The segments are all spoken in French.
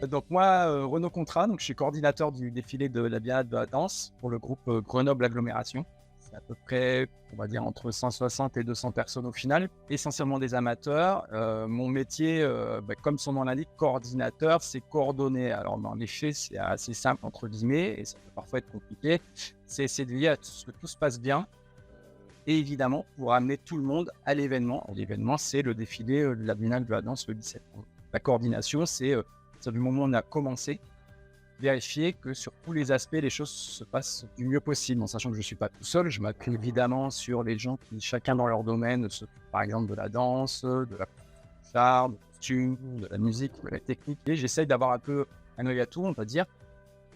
Donc moi, Renaud Contrat, donc je suis coordinateur du défilé de la Biennale de la danse pour le groupe Grenoble Agglomération. C'est à peu près, on va dire, entre 160 et 200 personnes au final, essentiellement des amateurs. Mon métier, comme son nom l'indique, coordinateur, c'est coordonner. Alors dans les faits, c'est assez simple entre guillemets et ça peut parfois être compliqué. C'est essayer de veiller à ce que tout se passe bien et évidemment pour amener tout le monde à l'événement. L'événement, c'est le défilé de la Biennale de la danse le 17 septembre. La coordination, c'est du moment où on a commencé, vérifier que sur tous les aspects, les choses se passent du mieux possible, en sachant que je ne suis pas tout seul. Je m'appuie évidemment sur les gens qui, chacun dans leur domaine, s'occupent par exemple de la danse, de la char, du costume, de la musique, de la technique. Et j'essaye d'avoir un peu un œil à tout, on va dire,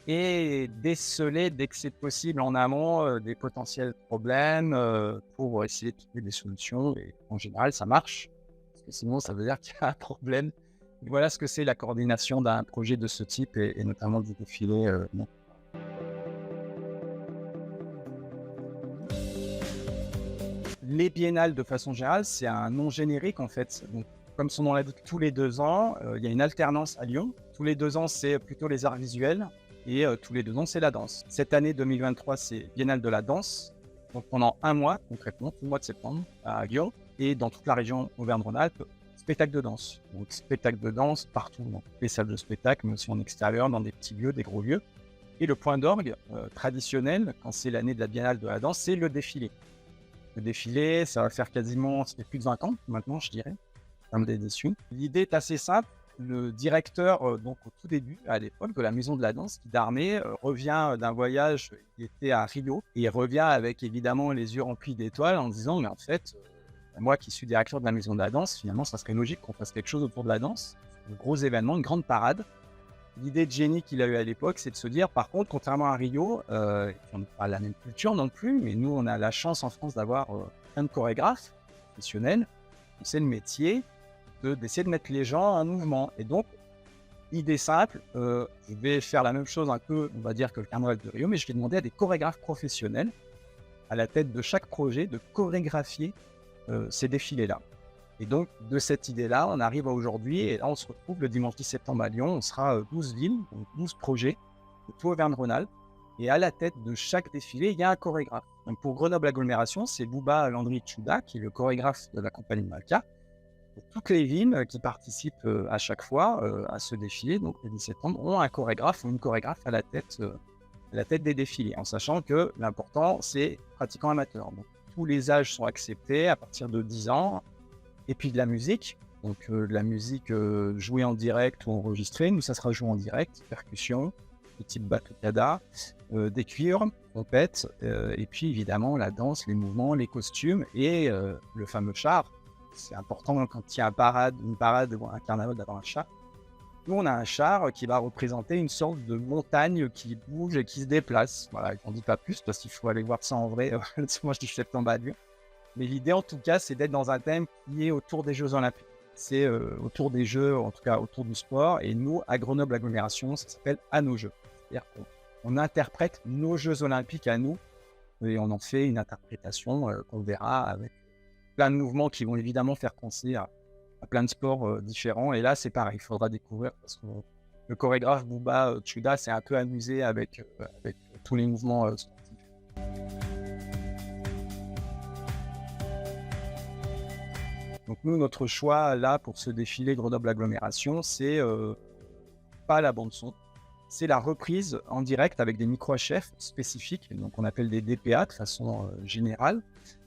et déceler dès que c'est possible en amont des potentiels problèmes pour essayer de trouver des solutions. Et en général, ça marche, parce que sinon, ça veut dire qu'il y a un problème. Voilà ce que c'est la coordination d'un projet de ce type et notamment du défilé. Bon. Les biennales, de façon générale, c'est un nom générique en fait. Donc, comme son nom l'indique, tous les 2 ans, il y a une alternance à Lyon. Tous les 2 ans, c'est plutôt les arts visuels et tous les 2 ans, c'est la danse. Cette année 2023, c'est Biennale de la danse. Donc pendant un mois, concrètement, tout le mois de septembre, à Lyon et dans toute la région Auvergne-Rhône-Alpes, spectacle de danse. Donc spectacle de danse partout, dans toutes les salles de spectacle, mais aussi en extérieur, dans des petits lieux, des gros lieux. Et le point d'orgue traditionnel, quand c'est l'année de la Biennale de la danse, c'est le défilé. Le défilé, ça va faire quasiment, ça fait plus de 20 ans maintenant, je dirais, en termes d'édition. L'idée est assez simple. Le directeur, donc au tout début, à l'époque, de la Maison de la Danse, Guy Darmé, revient d'un voyage, il était à Rio, et il revient avec évidemment les yeux remplis d'étoiles en disant, mais en fait, moi qui suis directeur de la Maison de la Danse, finalement, ça serait logique qu'on fasse quelque chose autour de la danse. Un gros événement, une grande parade. L'idée de génie qu'il a eu à l'époque, c'est de se dire, par contre, contrairement à Rio, et puis on n'a pas la même culture non plus, mais nous, on a la chance en France d'avoir plein de chorégraphes professionnels. C'est le métier d'essayer de mettre les gens en mouvement. Et donc, idée simple, je vais faire la même chose un peu, on va dire, que le carnaval de Rio, mais je vais demander à des chorégraphes professionnels, à la tête de chaque projet, de chorégraphier ces défilés-là. Et donc, de cette idée-là, on arrive à aujourd'hui, et là, on se retrouve le dimanche 10 septembre à Lyon. On sera 12 villes, donc 12 projets, de tout Auvergne-Rhône-Alpes. Et à la tête de chaque défilé, il y a un chorégraphe. Donc, pour Grenoble Agglomération, c'est Bouba Landry-Tchouda, qui est le chorégraphe de la compagnie Malka. Pour toutes les villes qui participent à chaque fois à ce défilé, donc le 10 septembre, ont un chorégraphe ou une chorégraphe à la tête des défilés, en sachant que l'important, c'est pratiquants amateurs. Donc, tous les âges sont acceptés à partir de 10 ans. Et puis de la musique, donc de la musique jouée en direct ou enregistrée. Nous, ça sera joué en direct, percussion, de type batucada, des cuivres, trompettes, et puis évidemment la danse, les mouvements, les costumes et le fameux char. C'est important quand il y a une parade ou un carnaval d'avoir un char. Nous, on a un char qui va représenter une sorte de montagne qui bouge et qui se déplace. Voilà, on ne dit pas plus parce qu'il faut aller voir ça en vrai. Moi, je dis septembre à Lyon. Mais l'idée, en tout cas, c'est d'être dans un thème qui est autour des Jeux Olympiques. C'est autour des Jeux, en tout cas autour du sport. Et nous, à Grenoble Agglomération, ça s'appelle À nos Jeux. C'est-à-dire qu'on interprète nos Jeux Olympiques à nous et on en fait une interprétation qu'on verra avec plein de mouvements qui vont évidemment faire penser à plein de sports différents. Et là, c'est pareil, il faudra découvrir parce que le chorégraphe Bouba Tchouda s'est un peu amusé avec tous les mouvements sportifs. Donc nous, notre choix là pour ce défilé Grenoble Agglomération, c'est pas la bande son, c'est la reprise en direct avec des micro-HF spécifiques, donc on appelle des DPA de façon générale.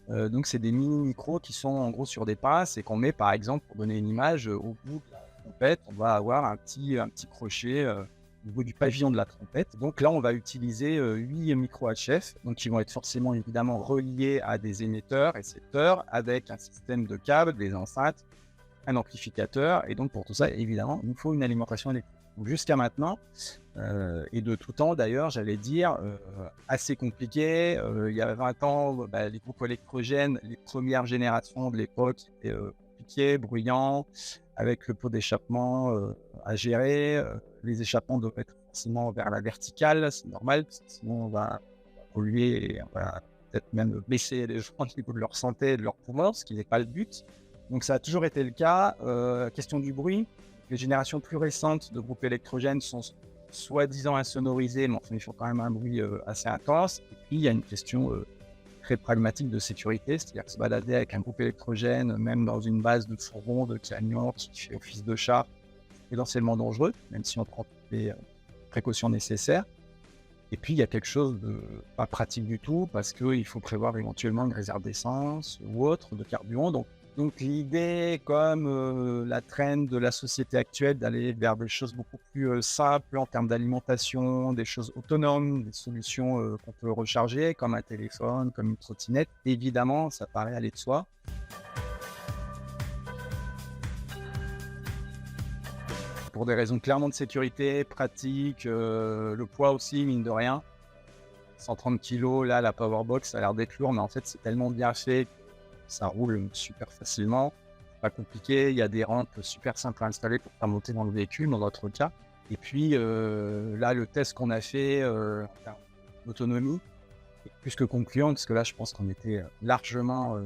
Donc c'est des mini-micros qui sont en gros sur des passes et qu'on met par exemple, pour donner une image, au bout de la trompette, on va avoir un petit crochet au niveau du pavillon de la trompette. Donc là, on va utiliser 8 micro-HF, donc qui vont être forcément évidemment reliés à des émetteurs, récepteurs, avec un système de câbles, des enceintes, un amplificateur. Et donc pour tout ça, évidemment, il nous faut une alimentation électrique. Donc jusqu'à maintenant, et de tout temps d'ailleurs, j'allais dire, assez compliqué. Il y a 20 ans, les groupes électrogènes, les premières générations de l'époque, étaient compliqués, bruyants, avec le pot d'échappement à gérer. Les échappements doivent être forcément vers la verticale, c'est normal, parce que sinon on va polluer et on va peut-être même blesser les gens au niveau de leur santé et de leurs poumons, ce qui n'est pas le but. Donc ça a toujours été le cas. Question du bruit. Les générations plus récentes de groupes électrogènes sont soi-disant insonorisés, mais enfin, ils font quand même un bruit assez intense. Et puis, il y a une question très pragmatique de sécurité, c'est-à-dire que se balader avec un groupe électrogène, même dans une base de fourgons, de camions qui fait office de char, c'est potentiellement dangereux, même si on prend toutes les précautions nécessaires. Et puis, il y a quelque chose de pas pratique du tout, parce qu'il faut prévoir éventuellement une réserve d'essence ou autre, de carburant. Donc l'idée, comme la trend de la société actuelle, d'aller vers des choses beaucoup plus simples en termes d'alimentation, des choses autonomes, des solutions qu'on peut recharger, comme un téléphone, comme une trottinette, évidemment, ça paraît aller de soi. Pour des raisons clairement de sécurité, pratique, le poids aussi, mine de rien. 130 kilos, là, la Powerbox, ça a l'air d'être lourd, mais en fait, c'est tellement bien fait que ça roule super facilement. Pas compliqué, il y a des rampes super simples à installer pour faire monter dans le véhicule, dans notre cas. Et puis, là, le test qu'on a fait en termes d'autonomie est plus que concluant, parce que là, je pense qu'on était largement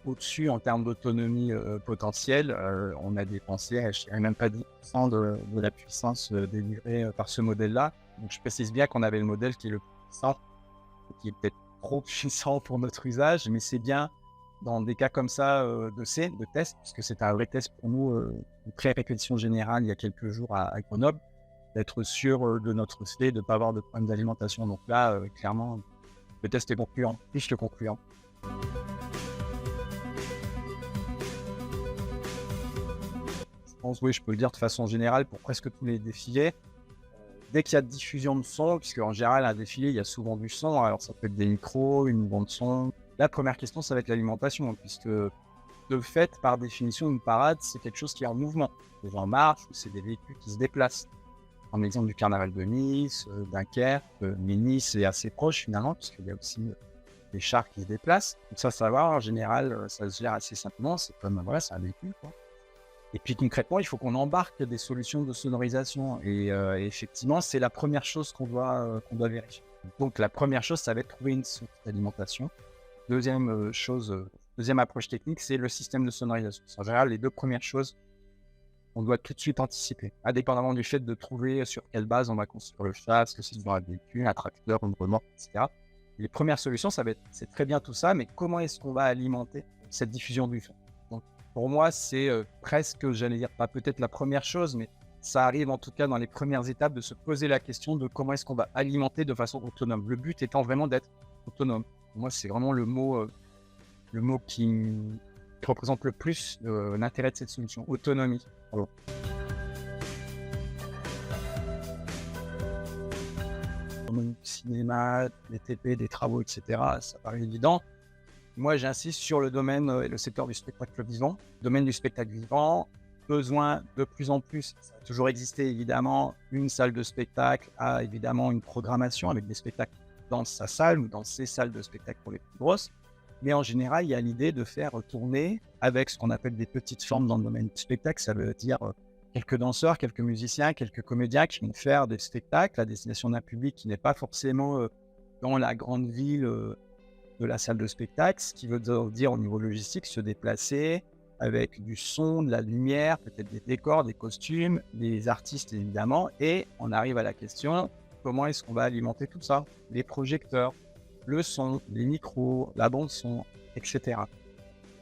au-dessus en termes d'autonomie potentielle. On a dépensé, je dirais même pas 10% de la puissance délivrée par ce modèle-là. Donc, je précise bien qu'on avait le modèle qui est le plus puissant, qui est peut-être trop puissant pour notre usage, mais c'est bien dans des cas comme ça de test, puisque c'est un vrai test pour nous, une pré-répétition générale il y a quelques jours à Grenoble, d'être sûr de notre fait, de ne pas avoir de problème d'alimentation. Donc là, clairement, le test est concluant, fiche le concluant. Je pense, oui, je peux le dire de façon générale pour presque tous les défilés. Dès qu'il y a de diffusion de son, puisque en général, à un défilé, il y a souvent du son, alors ça peut être des micros, une bande son. La première question, ça va être l'alimentation, puisque de fait, par définition, une parade, c'est quelque chose qui est en mouvement. Les gens marchent, c'est des véhicules qui se déplacent. En exemple du carnaval de Nice, Dunkerque, mais Nice est assez proche finalement, puisqu'il y a aussi des chars qui se déplacent. Donc ça va, en général, ça se gère assez simplement, c'est comme, voilà, c'est un véhicule, quoi. Et puis concrètement, il faut qu'on embarque des solutions de sonorisation. Et effectivement, c'est la première chose qu'on doit vérifier. Donc la première chose, ça va être trouver une source d'alimentation. Deuxième deuxième approche technique, c'est le système de sonorisation. En général, les deux premières choses, on doit tout de suite anticiper, indépendamment du fait de trouver sur quelle base on va construire le char, est-ce que c'est sur un véhicule, un tracteur, une remorque, etc. Les premières solutions, c'est très bien tout ça, mais comment est-ce qu'on va alimenter cette diffusion du son? Donc, pour moi, c'est presque, j'allais dire, pas peut-être la première chose, mais ça arrive en tout cas dans les premières étapes de se poser la question de comment est-ce qu'on va alimenter de façon autonome. Le but étant vraiment d'être autonome. Pour moi, c'est vraiment le mot qui représente le plus l'intérêt de cette solution, autonomie. Pardon. Cinéma, les TP, des travaux, etc., ça paraît évident. Moi, j'insiste sur le domaine et le secteur du spectacle vivant. Le domaine du spectacle vivant, besoin de plus en plus, ça a toujours existé évidemment, une salle de spectacle a évidemment une programmation avec des spectacles dans sa salle ou dans ses salles de spectacle pour les plus grosses. Mais en général, il y a l'idée de faire tourner avec ce qu'on appelle des petites formes dans le domaine du spectacle. Ça veut dire quelques danseurs, quelques musiciens, quelques comédiens qui vont faire des spectacles à destination d'un public qui n'est pas forcément dans la grande ville de la salle de spectacle, ce qui veut dire au niveau logistique se déplacer avec du son, de la lumière, peut-être des décors, des costumes, des artistes évidemment. Et on arrive à la question, comment est-ce qu'on va alimenter tout ça? Les projecteurs, le son, les micros, la bande son, etc.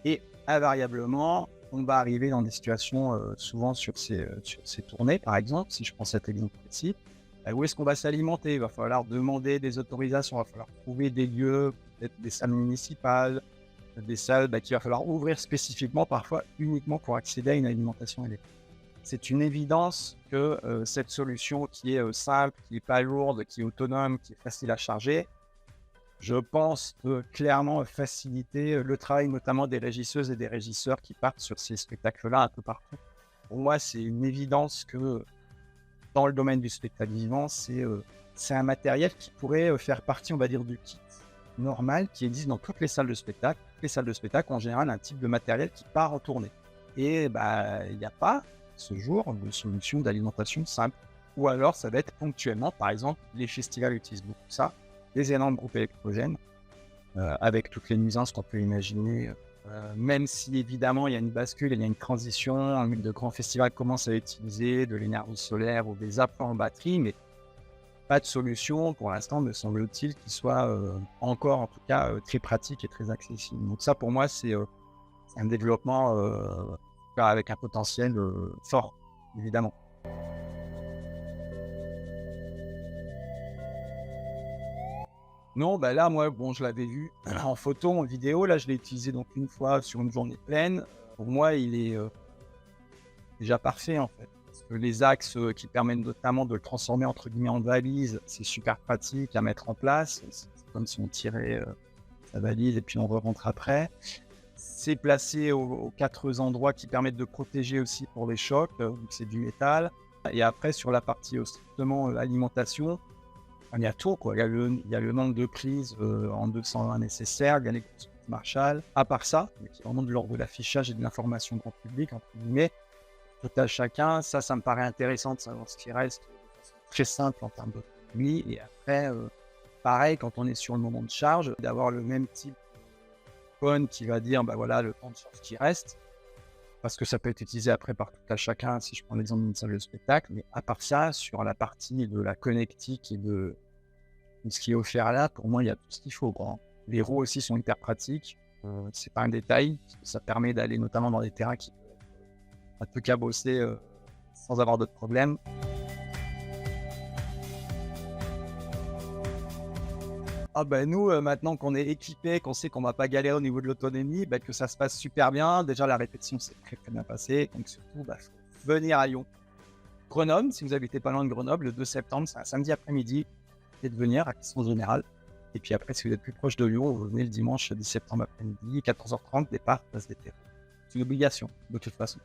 Et invariablement, on va arriver dans des situations souvent sur ces tournées, par exemple, si je prends cet exemple précis, où est-ce qu'on va s'alimenter? Il va falloir demander des autorisations, il va falloir trouver des lieux, peut-être des salles municipales, des salles qu'il va falloir ouvrir spécifiquement, parfois uniquement pour accéder à une alimentation électrique. C'est une évidence que cette solution qui est simple, qui n'est pas lourde, qui est autonome, qui est facile à charger, je pense peut clairement faciliter le travail notamment des régisseuses et des régisseurs qui partent sur ces spectacles-là un peu partout. Pour moi, c'est une évidence que dans le domaine du spectacle vivant, c'est un matériel qui pourrait faire partie, on va dire, du kit normal qui existe dans toutes les salles de spectacle. Les salles de spectacle, en général, un type de matériel qui part en tournée. Et il n'y a pas, ce jour, de solution d'alimentation simple. Ou alors, ça va être ponctuellement, par exemple, les festivals utilisent beaucoup ça, des énormes groupes électrogènes, avec toutes les nuisances qu'on peut imaginer Même si évidemment il y a une bascule, il y a une transition, de grands festivals commencent à utiliser de l'énergie solaire ou des apports en batterie, mais pas de solution pour l'instant, me semble-t-il, qui soit encore en tout cas très pratique et très accessible. Donc ça pour moi c'est un développement avec un potentiel fort, évidemment. Non, bah là, moi, bon, je l'avais vu en photo, en vidéo. Là, je l'ai utilisé donc une fois sur une journée pleine. Pour moi, il est déjà parfait, en fait. Parce que les axes qui permettent notamment de le transformer entre guillemets en valise, c'est super pratique à mettre en place. C'est comme si on tirait sa valise et puis on re-rentre après. C'est placé aux quatre endroits qui permettent de protéger aussi pour les chocs, vu que c'est du métal. Et après, sur la partie strictement alimentation, il y a tout, quoi. Il y a le nombre de prises en 220 nécessaires, il y a les grosses prises Marshall. À part ça, mais qui est vraiment de l'ordre de l'affichage et de l'information grand public, entre guillemets, tout à chacun, ça me paraît intéressant de savoir ce qui reste de façon très simple en termes d'autonomie. Et après, pareil, quand on est sur le moment de charge, d'avoir le même type d'icône qui va dire, bah voilà, le temps de charge qui reste, parce que ça peut être utilisé après par tout à chacun, si je prends l'exemple d'une salle de spectacle. Mais à part ça, sur la partie de la connectique et de ce qui est offert là, pour moi, il y a tout ce qu'il faut, quoi. Les roues aussi sont hyper pratiques. C'est pas un détail, parce que ça permet d'aller notamment dans des terrains qui peuvent être un peu cabossés sans avoir d'autres problèmes. Ah bah nous, maintenant qu'on est équipés, qu'on sait qu'on va pas galérer au niveau de l'autonomie, bah, que ça se passe super bien. Déjà, la répétition s'est très très bien passée. Donc surtout, bah, faut venir à Lyon. Grenoble, si vous habitez pas loin de Grenoble, le 2 septembre, c'est un samedi après-midi, et de venir à Question Générale. Et puis après, si vous êtes plus proche de Lyon, vous venez le dimanche 10 septembre après-midi, 14h30, départ, place des Terres. C'est une obligation, de toute façon.